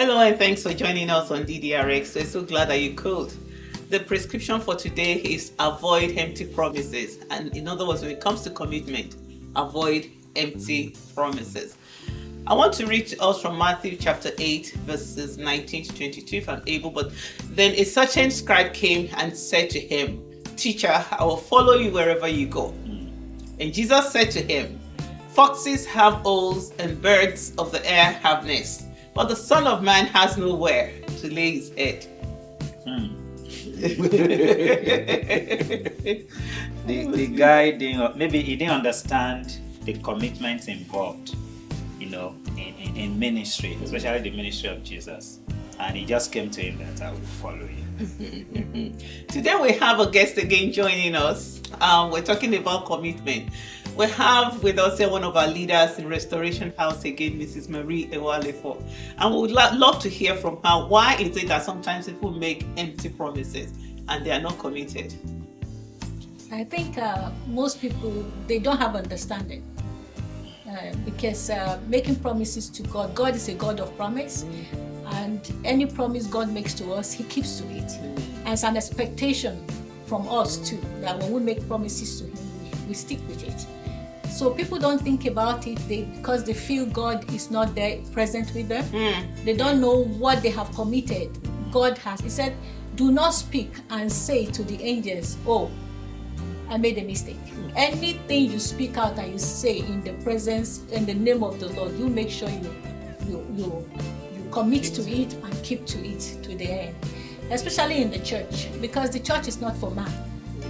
Hello and thanks for joining us on DDRx. We're so glad that you could. The prescription for today is avoid empty promises. And in other words, when it comes to commitment, avoid empty promises. I want to read to us from Matthew chapter 8, verses 19 to 22 if I'm able. But then a certain scribe came and said to him, "Teacher, I will follow you wherever you go." And Jesus said to him, "Foxes have holes and birds of the air have nests, but the Son of Man has nowhere to lay his head." The guy didn't, maybe he didn't understand the commitment involved, in ministry, especially the ministry of Jesus. And he just came to him that I will follow you. Today we have a guest again joining us. We're talking about commitment. We have with us here one of our leaders in Restoration House again, Mrs. Marie Ewalefo. And we would love to hear from her. Why is it that sometimes people make empty promises and they are not committed? I think most people, they don't have understanding. Because making promises to God is a God of promise. And any promise God makes to us, He keeps to it. And it's an expectation from us too, that when we make promises to Him, we stick with it. So people don't think about it because they feel God is not there present with them. They don't know what they have committed. God has. He said, "Do not speak and say to the angels, 'Oh, I made a mistake.'" Anything you speak out and you say in the presence, in the name of the Lord, you make sure you commit to it and keep to it to the end. Especially in the church, because the church is not for man.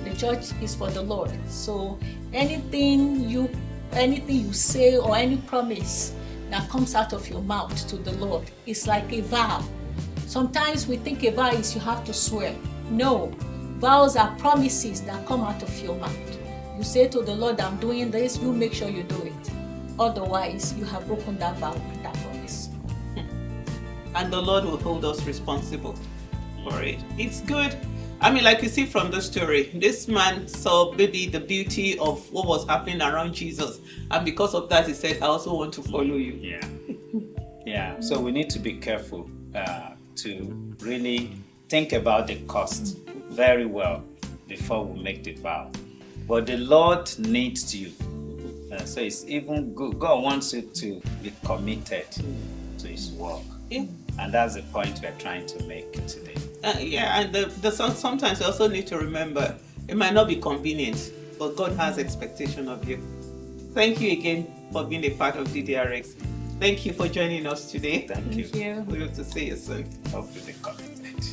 The church is for the Lord. So anything you say or any promise that comes out of your mouth to the Lord is like a vow. Sometimes we think a vow is you have to swear. No, vows are promises that come out of your mouth. You say to the Lord, "I'm doing this," you make sure you do it. Otherwise, you have broken that vow and that promise. And the Lord will hold us responsible for it. It's good. I mean, like you see from the story, this man saw maybe the beauty of what was happening around Jesus. And because of that, he said, "I also want to follow you." Yeah. So we need to be careful to really think about the cost very well before we make the vow. But the Lord needs you. So it's even good. God wants you to be committed to His work. Yeah. And that's the point we're trying to make today. And the sometimes you also need to remember, it might not be convenient, but God has expectation of you. Thank you again for being a part of DDRx. Thank you for joining us today. Thank you. Thank you. We hope to see you soon. Hope to be committed.